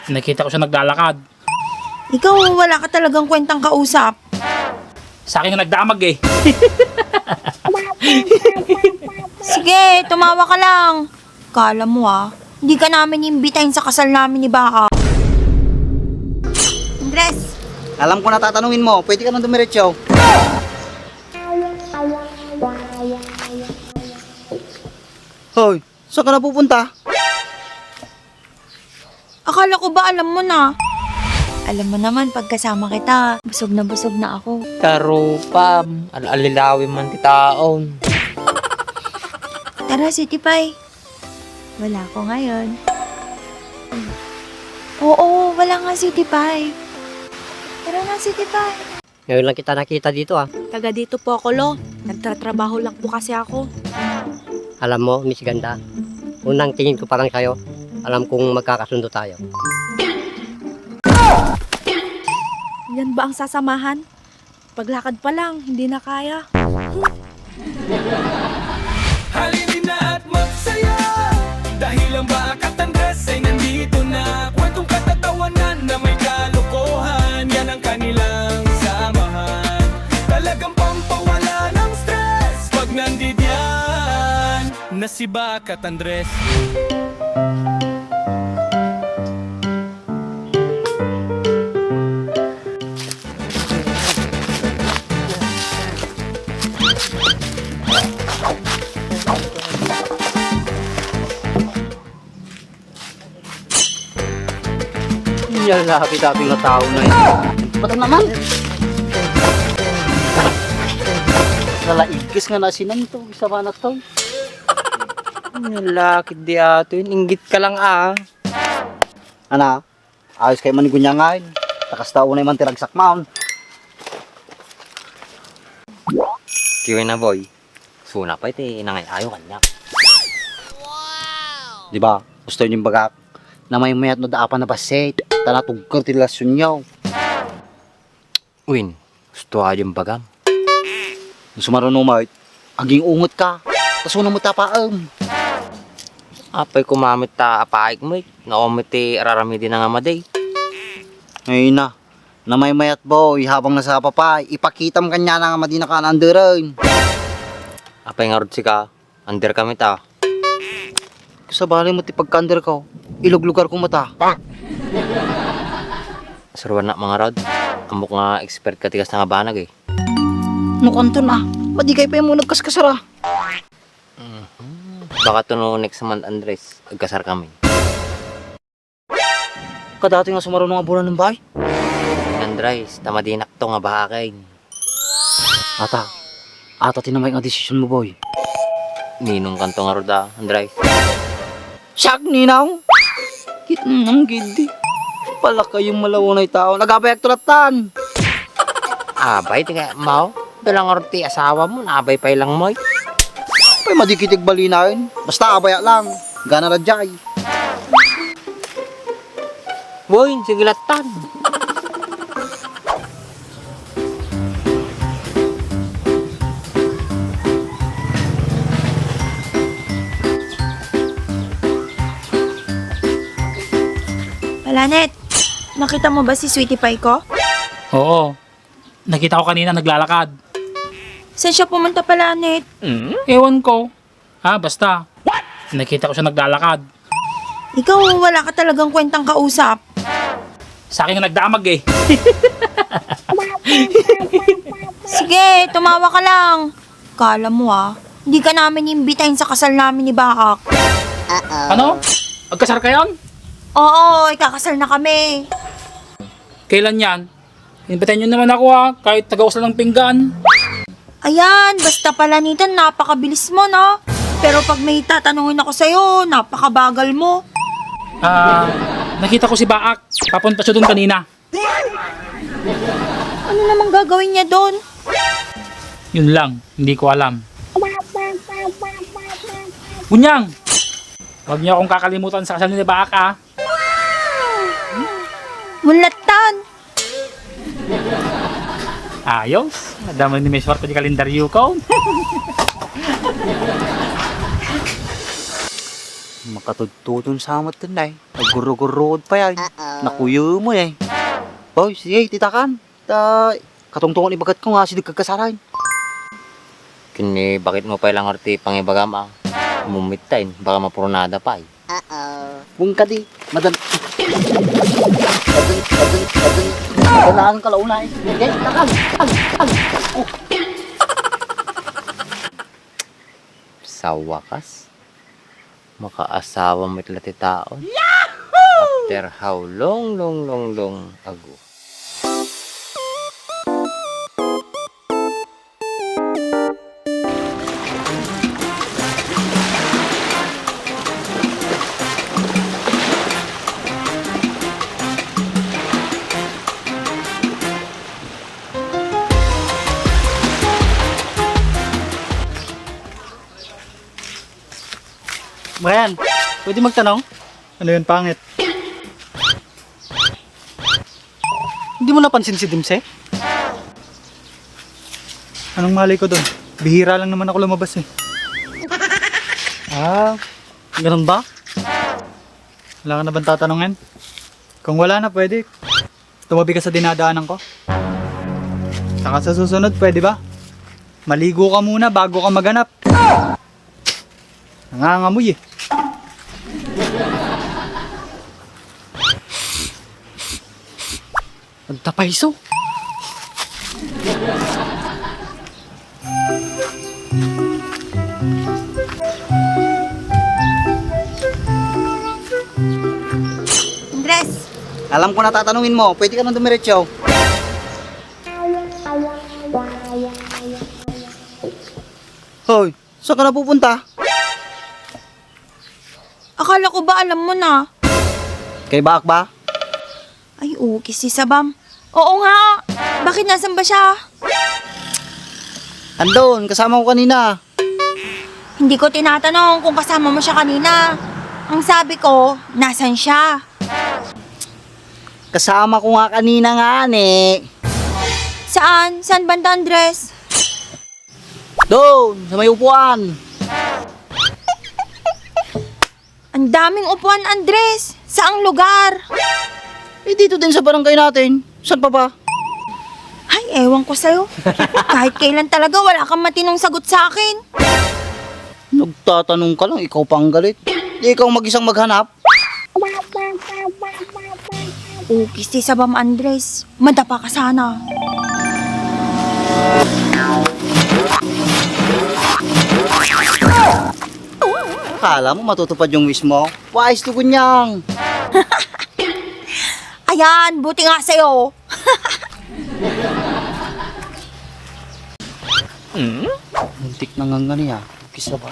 Nakita ko siya naglalakad. Ikaw, wala ka talagang kwentang kausap. Sa akin yung nagdamag eh. Sige, tumawa ka lang. Kala mo hindi ka namin imbitahin sa kasal namin ni Baka. Andres, Alam ko na tatanungin mo, pwede ka nang dumiretso. Hoy, saan ka na pupunta? akala ko ba alam mo na? Alam mo naman, pagkasama kita, busog na ako. Taro, Pam. Alilawin man ti taon. Tara, City Pie. Wala ko ngayon. Oo, wala nga City Pie. Tara na, City Pie. Ngayon lang kita nakita dito Taga dito po ako, Lo. Nagtatrabaho lang po kasi ako. Alam mo, Miss Ganda, unang tingin ko parang kayo, alam kong magkakasundo tayo. Yan ba ang sasamahan? Paglakad pa lang, hindi na kaya. Halinin na at magsaya dahil ang Baka at Andres ay nandito na. Kwentong katatawanan na may kalokohan, yan ang kanilang samahan. Talagang pampawala ng stress pag nandidyan na si Baka at Andres. Yan labi-labing na tao na yun. Ba't naman? Nalaigis nga na sinanto, isa ba na to? Yan lakid di ato yun. Inggit ka lang Ana, ayos kayo manigunya ngayon. Takas tao na yung tiragsak maon. Kiwi na boy. Suna pa ito inangay ayaw kanya. Di ba? Gusto nyo yung bagak na may mayat no daapan na baset. Tanatugkar ti relasyon nyo. Win, gusto ka yung bagam. Kung sumarunong mayat, aging ungot ka. Tapos unang mo tapaam. Apay kumamit ta apaik mo naomit ti araramidi na nga maday. Ngayon na may mayat boy, habang nasa papay, ipakitam kanya na nga madina ka nandirin. Apay nga rod si ka, under kami ta. Sa bali mo ti pagkander ko, iluglugar ko mata. Sarwan na mga rod. Amok nga expert ka tigas na nga banag Nukanto na, madigay pa yung mo nagkaskasara. Baka to no next month Andres, agkasar kami. Kadati nga sumarunong nga bulan ng bahay. Andres, tamadinak to nga bahakay. Ata tinamay nga desisyon mo boy. Ninong kanto nga roda, Andres. Siyak ninaw. Kitnang gidi. Pala kayong malawanay tao, nagabayag tulatan. Abay, tinga mau. Dalang orti asawa mo, nabay pa ilang mo. Pay madikitig balinain. Basta abaya lang. Gana radyay. Boy, sigilatan. Palanet, nakita mo ba si Sweetie Pie ko? Oo. Nakita ko kanina naglalakad. Saan siya pumunta, Palanet? Ewan ko. Basta. Nakita ko siya naglalakad. Ikaw, wala ka talagang kwentang kausap. Sa akin yung nagdamag eh. Sige, tumawa ka lang. Kala mo hindi ka namin imbitahin sa kasal namin ni Baka. Ano? Agkasar kayon? Oo, ikakasal na kami. Kailan yan? Inbitahin nyo naman ako kahit tagawas lang ng pinggan. Ayan, basta Palanitan, napakabilis mo, no? Pero pag may tatanungin ako sa'yo, napakabagal mo. Nakita ko si Baak. Papunta siya doon kanina. Ano namang gagawin niya doon? Yun lang, hindi ko alam. Bunyang! Huwag niyo akong kakalimutan sa kasal ni Baak Munlatan! Ayos. Madama ni Miss Warto di kalendaryo ko. Makatudtudon sa amat din ay. Nagurugurod pa yan. Nakuyo mo eh. Oy, sige, titakan. Katungtungan ibagat ko nga, sinig kagkasaran. Kini bakit mo pa ilang arti pang ibagama? Mumitain, baka mapurnada pa eh. Kung kadi, madali. Madali ka launa eh. Okay, titakan. Sa wakas, makaasawa mo itla ti taon. After how long ago. Brian, pwede magtanong? Ano yun, pangit? Hindi mo napansin si Dimse? Anong malay ko doon? Bihira lang naman ako lumabas eh. Ah, ganun ba? Wala ka na bang tatanungin? Kung wala na, pwede. Tumabi ka sa dinadaanan ko. Saka sa susunod, pwede ba? Maligo ka muna bago ka maganap. Nangangamoy eh. Nagtapaiso. Andres, Alam ko na tatanungin mo, pwede ka nang dumiretso. Hoy, saan ka na pupunta? akala ko ba alam mo na? Kay Baak ba? Ay, okay si Sabam. Oo nga. Bakit nasan ba siya? Andun, kasama ko kanina. Hindi ko tinatanong kung kasama mo siya kanina. Ang sabi ko, nasan siya? Kasama ko nga kanina nga, ane. Saan? Saan banda, Andres? Doon, sa may upuan. Ang daming upuan, Andres. Saang lugar? Eh, dito din sa barangay natin. Saan pa ba? Ay, ewan ko sa'yo. Kahit kailan talaga, wala kang matinong sagot sa akin. Nagtatanong ka lang, ikaw pang galit. Di ikaw mag-isang maghanap. Okay si Sabam, Andres. Madapa ka sana. Akala mo matutupad yung wish mo? Wais to kunyang. Ayan, buti nga sa'yo. Muntik na nga nga niya. Kisa ba?